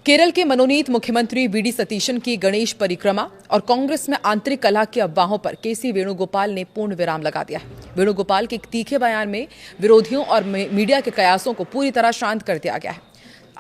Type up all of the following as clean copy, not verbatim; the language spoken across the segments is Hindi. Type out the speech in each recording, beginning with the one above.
केरल के मनोनीत मुख्यमंत्री वीडी सतीशन की गणेश परिक्रमा और कांग्रेस में आंतरिक कलह की अफवाहों पर केसी वेणुगोपाल ने पूर्ण विराम लगा दिया है। वेणुगोपाल के एक तीखे बयान में विरोधियों और मीडिया के कयासों को पूरी तरह शांत कर दिया गया है।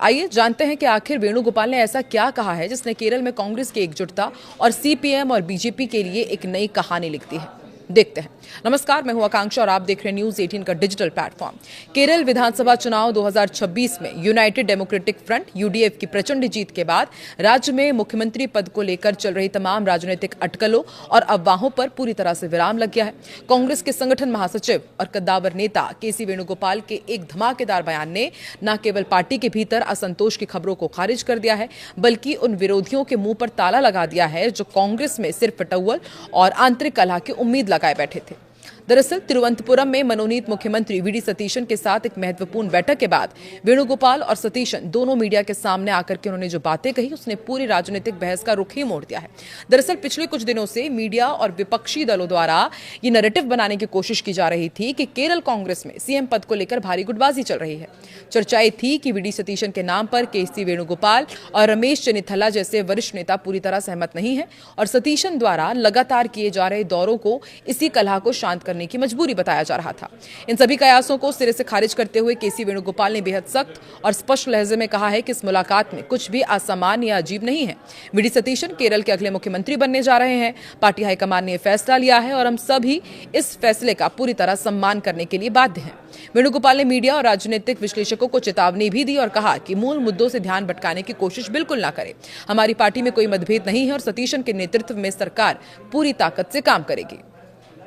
आइए जानते हैं कि आखिर वेणुगोपाल ने ऐसा क्या कहा है जिसने केरल में कांग्रेस की एकजुटता और सीपीएम और बीजेपी के लिए एक नई कहानी लिख दी है। देखते हैं। नमस्कार, मैं हूं आकांक्षा और आप देख रहे हैं न्यूज 18 का डिजिटल प्लेटफॉर्म। केरल विधानसभा चुनाव 2026 में यूनाइटेड डेमोक्रेटिक फ्रंट यूडीएफ की प्रचंड जीत के बाद राज्य में मुख्यमंत्री पद को लेकर चल रही तमाम राजनीतिक अटकलों और अफवाहों पर पूरी तरह से विराम लग गया है। कांग्रेस के संगठन महासचिव और कद्दावर नेता केसी वेणुगोपाल के एक धमाकेदार बयान ने न केवल पार्टी के भीतर असंतोष की खबरों को खारिज कर दिया है, बल्कि उन विरोधियों के मुंह पर ताला लगा दिया है जो कांग्रेस में सिर्फ फटौवल और आंतरिक कलह की उम्मीद लगाए बैठे थे। दरअसल तिरुवनंतपुरम में मनोनीत मुख्यमंत्री वीडी सतीशन के साथ एक महत्वपूर्ण बैठक के बाद वेणुगोपाल और सतीशन दोनों मीडिया के सामने आकर के उन्होंने जो बातें कही उसने पूरी राजनीतिक बहस का रुख ही मोड़ दिया है। दरअसल पिछले कुछ दिनों से मीडिया और विपक्षी दलों द्वारा ये नैरेटिव बनाने की कोशिश की जा रही थी कि केरल कांग्रेस में सीएम पद को लेकर भारी गुटबाजी चल रही है। चर्चाएं थी कि वीडी सतीशन के नाम पर केसी वेणुगोपाल और रमेश चेन्निथला जैसे वरिष्ठ नेता पूरी तरह सहमत नहीं है और सतीशन द्वारा लगातार किए जा रहे दौरों को इसी कलह को शांत करने की मजबूरी बताया जा रहा था। इन सभी कयासों को सिरे से खारिज करते हुए केसी वेणुगोपाल ने बेहद सख्त और स्पष्ट लहजे में कहा है कि इस मुलाकात में कुछ भी असामान्य या अजीब नहीं है। वीडी सतीशन केरल के अगले मुख्यमंत्री बनने जा रहे हैं। पार्टी हाईकमान ने यह फैसला लिया है और हम सभी इस फैसले का पूरी तरह सम्मान करने के लिए बाध्य हैं। वेणुगोपाल ने मीडिया और राजनीतिक विश्लेषकों को चेतावनी भी दी और कहा कि मूल मुद्दों से ध्यान भटकाने की कोशिश बिल्कुल न करें। हमारी पार्टी में कोई मतभेद नहीं है और सतीशन के नेतृत्व में सरकार पूरी ताकत से काम करेगी।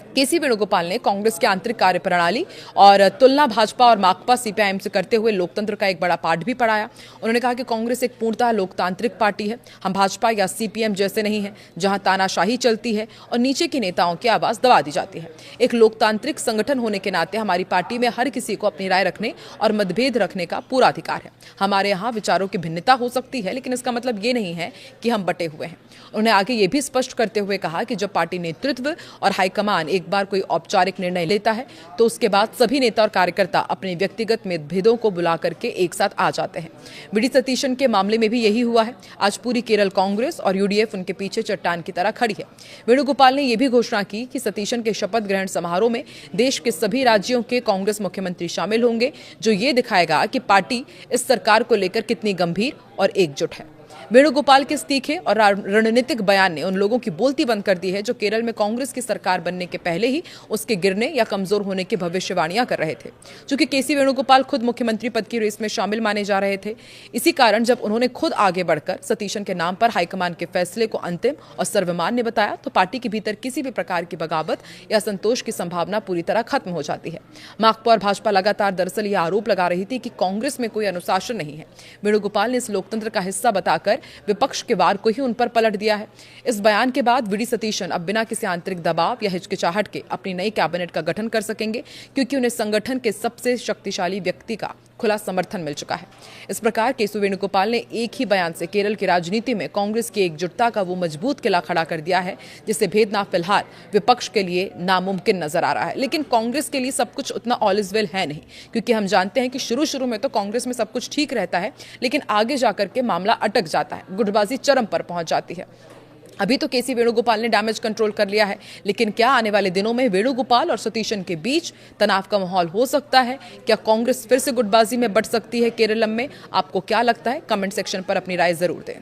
केसी वेणुगोपाल ने कांग्रेस की आंतरिक कार्यप्रणाली और तुलना भाजपा और माकपा सीपीआईएम से करते हुए लोकतंत्र का एक बड़ा पाठ भी पढ़ाया। उन्होंने कहा कि कांग्रेस एक पूर्णतः लोकतांत्रिक पार्टी है। हम भाजपा या सीपीएम जैसे नहीं हैं जहां तानाशाही चलती है और नीचे की नेताओं की आवाज दबा दी जाती है। एक लोकतांत्रिक संगठन होने के नाते हमारी पार्टी में हर किसी को अपनी राय रखने और मतभेद रखने का पूरा अधिकार है। हमारे यहाँ विचारों की भिन्नता हो सकती है, लेकिन इसका मतलब ये नहीं है कि हम बटे हुए हैं। उन्होंने आगे ये भी स्पष्ट करते हुए कहा कि जब पार्टी नेतृत्व और हाईकमान एक बार कोई औपचारिक निर्णय लेता है तो उसके बाद सभी नेता और कार्यकर्ता अपने व्यक्तिगत मतभेदों को बुला करके एक साथ आ जाते हैं। वीडी सतीशन के मामले में भी यही हुआ है। आज पूरी केरल कांग्रेस और यूडीएफ उनके पीछे चट्टान की तरह खड़ी है। वेणुगोपाल ने यह भी घोषणा की कि सतीशन के शपथ ग्रहण समारोह में देश के सभी राज्यों के कांग्रेस मुख्यमंत्री शामिल होंगे, जो ये दिखाएगा कि पार्टी इस सरकार को लेकर कितनी गंभीर और एकजुट है। वेणुगोपाल के इस तीखे और रणनीतिक बयान ने उन लोगों की बोलती बंद कर दी है जो केरल में कांग्रेस की सरकार बनने के पहले ही उसके गिरने या कमजोर होने की भविष्यवाणियां कर रहे थे। चूंकि केसी वेणुगोपाल खुद मुख्यमंत्री पद की रेस में शामिल माने जा रहे थे, इसी कारण जब उन्होंने खुद आगे बढ़कर सतीशन के नाम पर हाईकमान के फैसले को अंतिम और सर्वमान्य बताया तो पार्टी के भीतर किसी भी प्रकार की बगावत या संतोष की संभावना पूरी तरह खत्म हो जाती है। माकपा और भाजपा लगातार दरअसल यह आरोप लगा रही थी कि कांग्रेस में कोई अनुशासन नहीं है। वेणुगोपाल ने इस लोकतंत्र का हिस्सा बताकर विपक्ष के वार को ही उन पर पलट दिया है। इस बयान के बाद वीडी सतीशन अब बिना किसी आंतरिक दबाव या हिचकिचाहट के अपनी नई कैबिनेट का गठन कर सकेंगे, क्योंकि उन्हें संगठन के सबसे शक्तिशाली व्यक्ति का खुला समर्थन मिल चुका है। इस प्रकार केसी वेणुगोपाल ने एक ही बयान से केरल की राजनीति में कांग्रेस की एकजुटता का वो मजबूत किला खड़ा कर दिया है जिसे भेदना फिलहाल विपक्ष के लिए नामुमकिन नजर आ रहा है। लेकिन कांग्रेस के लिए सब कुछ उतना ऑल इज वेल है नहीं, क्योंकि हम जानते हैं कि शुरू में तो कांग्रेस में सब कुछ ठीक रहता है, लेकिन आगे जाकर के मामला अटक जाता है, गुटबाजी चरम पर पहुंच जाती है। अभी तो केसी वेणुगोपाल ने डैमेज कंट्रोल कर लिया है, लेकिन क्या आने वाले दिनों में वेणुगोपाल और सतीशन के बीच तनाव का माहौल हो सकता है? क्या कांग्रेस फिर से गुटबाजी में बढ़ सकती है केरलम में? आपको क्या लगता है? कमेंट सेक्शन पर अपनी राय जरूर दें।